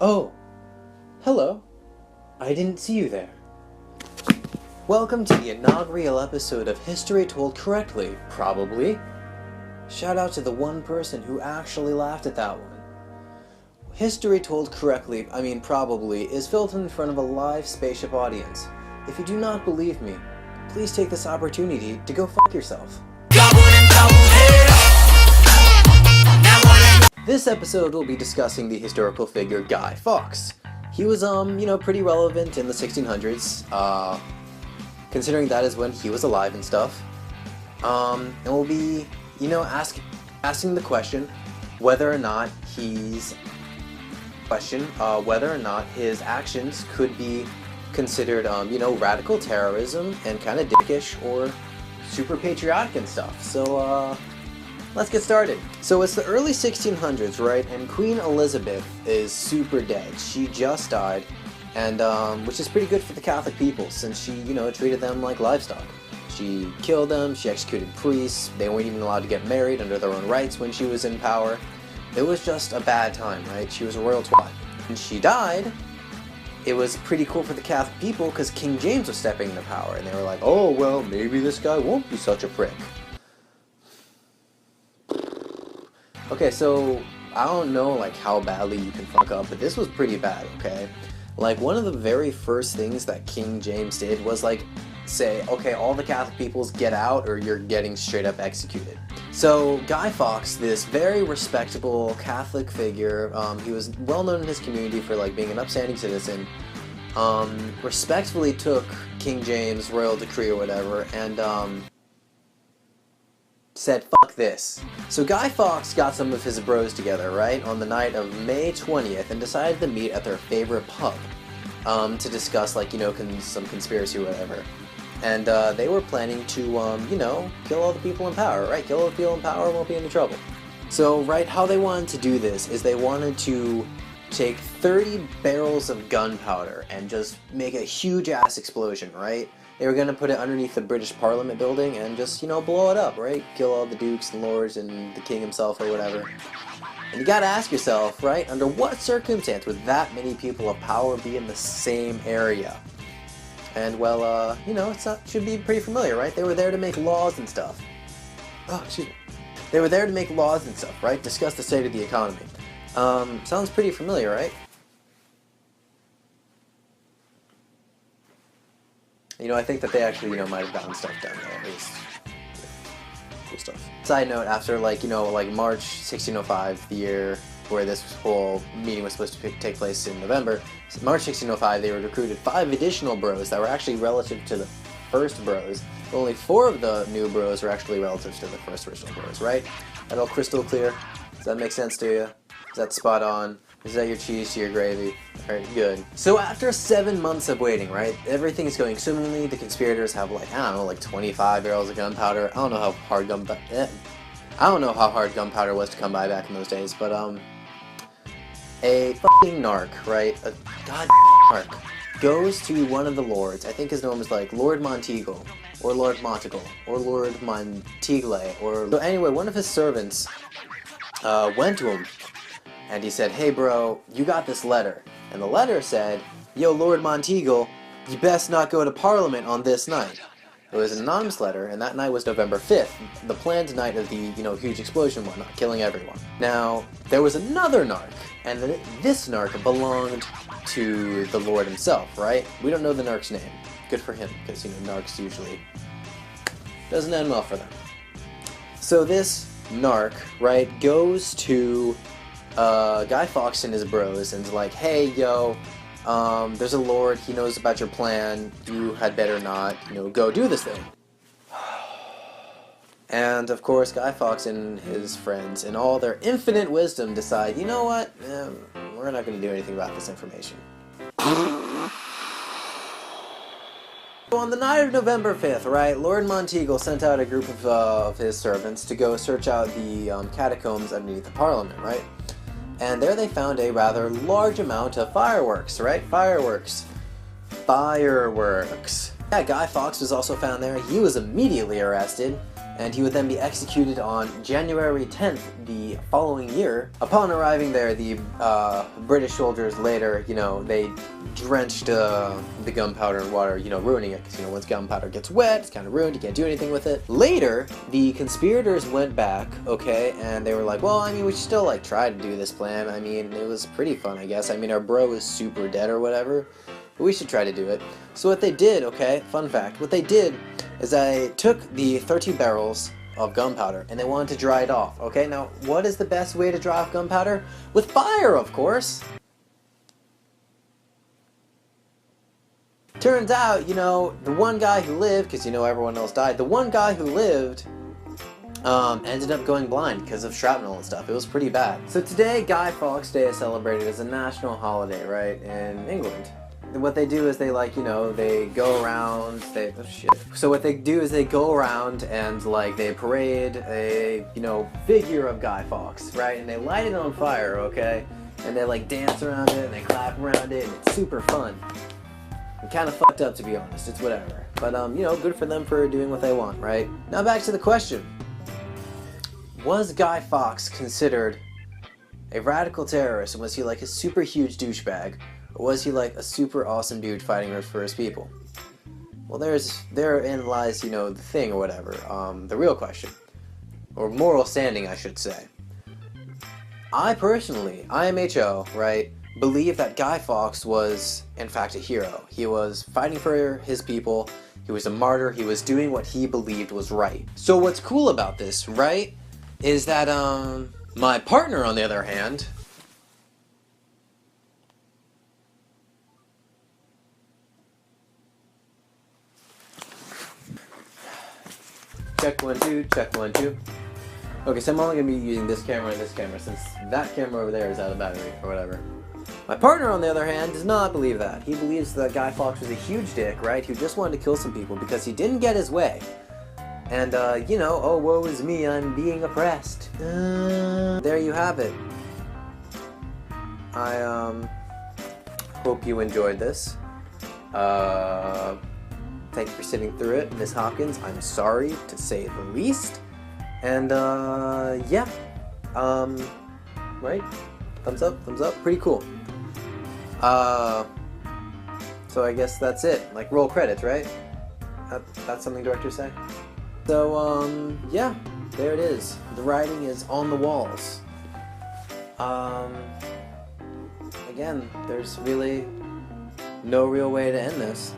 Oh, hello. I didn't see you there. Welcome to the inaugural episode of History Told Correctly, probably. Shout out to the one person who actually laughed at that one. History Told Correctly, probably, is filmed in front of a live spaceship audience. If you do not believe me, please take this opportunity to go fuck yourself. This episode will be discussing the historical figure Guy Fawkes. He was, pretty relevant in the 1600s, considering that is when he was alive and stuff. And we'll be, asking the question whether or not his actions could be considered, radical terrorism and kind of dickish or super patriotic and stuff. So, let's get started. So it's the early 1600s, right? And Queen Elizabeth is super dead. She just died, and which is pretty good for the Catholic people since she, treated them like livestock. She killed them, she executed priests, they weren't even allowed to get married under their own rights when she was in power. It was just a bad time, right? She was a royal twat. When she died, it was pretty cool for the Catholic people because King James was stepping into power, and they were like, oh, well, maybe this guy won't be such a prick. Okay, so I don't know how badly you can fuck up, but this was pretty bad, okay? One of the very first things that King James did was say, okay, all the Catholic peoples get out or you're getting straight up executed. So Guy Fawkes, this very respectable Catholic figure, he was well known in his community for being an upstanding citizen, respectfully took King James' royal decree or whatever and said, fuck this. So Guy Fawkes got some of his bros together, right, on the night of May 20th and decided to meet at their favorite pub to discuss, some conspiracy or whatever. And they were planning to, kill all the people in power, right? Kill all the people in power, won't be any trouble. So, right, how they wanted to do this is they wanted to take 30 barrels of gunpowder and just make a huge-ass explosion, right? They were going to put it underneath the British Parliament building and just, blow it up, right? Kill all the dukes and lords and the king himself or whatever. And you gotta ask yourself, right, under what circumstance would that many people of power be in the same area? And, well, should be pretty familiar, right? They were there to make laws and stuff. Oh, excuse me. They were there to make laws and stuff, right? Discuss the state of the economy. Sounds pretty familiar, right? I think that they actually, might have gotten stuff done there. It was cool stuff. Side note, after, March 1605, the year where this whole meeting was supposed to take place in November, March 1605, they recruited 5 additional bros that were actually relative to the first bros. Only 4 of the new bros were actually relatives to the first original bros, right? That all crystal clear? Does that make sense to you? Is that spot on? Is that your cheese to your gravy? Alright, good. So after 7 months of waiting, right, everything is going swimmingly. The conspirators have 25 barrels of gunpowder. I don't know how hard gunpowder was to come by back in those days, but a fucking narc, right, a goddamn narc, goes to one of the lords. I think his name was Lord Monteagle, or Lord Monteagle, or Lord Monteagle, or... So anyway, one of his servants went to him, and he said, hey bro, you got this letter. And the letter said, yo Lord Monteagle, you best not go to Parliament on this night. It was an anonymous letter, and that night was November 5th, the planned night of the, huge explosion and whatnot, killing everyone. Now, there was another narc, and this narc belonged to the Lord himself, right? We don't know the narc's name. Good for him, because, narcs usually doesn't end well for them. So this narc, right, goes to Guy Fawkes and his bros and is like, hey, yo, there's a lord, he knows about your plan, you had better not, go do this thing. And, of course, Guy Fawkes and his friends, in all their infinite wisdom, decide, you know what, we're not going to do anything about this information. So on the night of November 5th, right, Lord Monteagle sent out a group of his servants to go search out the catacombs underneath the Parliament, right? And there they found a rather large amount of fireworks, right? Fireworks. Yeah, Guy Fawkes was also found there. He was immediately arrested and he would then be executed on January 10th the following year. Upon arriving there, the British soldiers later, they drenched the gunpowder in water, ruining it, because, once gunpowder gets wet, it's kind of ruined, you can't do anything with it. Later, the conspirators went back, okay, and they were like, well, I mean, we should still, like, try to do this plan. I mean, it was pretty fun, I guess. I mean, our bro is super dead or whatever, but we should try to do it. So what they did, okay, fun fact, what they did is they took the 30 barrels of gunpowder and they wanted to dry it off, okay? Now, what is the best way to dry off gunpowder? With fire, of course! Turns out, the one guy who lived, because everyone else died, the one guy who lived ended up going blind because of shrapnel and stuff. It was pretty bad. So today, Guy Fawkes Day is celebrated as a national holiday, right, in England. What they do is they they go around, So what they do is they go around and they parade a, figure of Guy Fawkes, right? And they light it on fire, okay? And they dance around it and they clap around it and it's super fun. And kind of fucked up, to be honest, it's whatever. But good for them for doing what they want, right? Now back to the question. Was Guy Fawkes considered a radical terrorist, and was he a super huge douchebag? Or was he a super awesome dude fighting for his people? Well, therein lies, the thing or whatever, the real question. Or moral standing, I should say. I personally, IMHO, right, believe that Guy Fawkes was, in fact, a hero. He was fighting for his people, he was a martyr, he was doing what he believed was right. So what's cool about this, right, is that, my partner, on the other hand, check 1 2, check 1 2. Okay, so I'm only gonna be using this camera and this camera since that camera over there is out of battery or whatever. My partner, on the other hand, does not believe that. He believes that Guy Fawkes was a huge dick, right, who just wanted to kill some people because he didn't get his way. And, oh, woe is me, I'm being oppressed. There you have it. I, hope you enjoyed this. Thank you for sitting through it, Miss Hopkins. I'm sorry, to say the least. And, yeah. Right? Thumbs up, pretty cool. So I guess that's it. Roll credits, right? That's something directors say? So, yeah, there it is. The writing is on the walls. Again, there's really no real way to end this.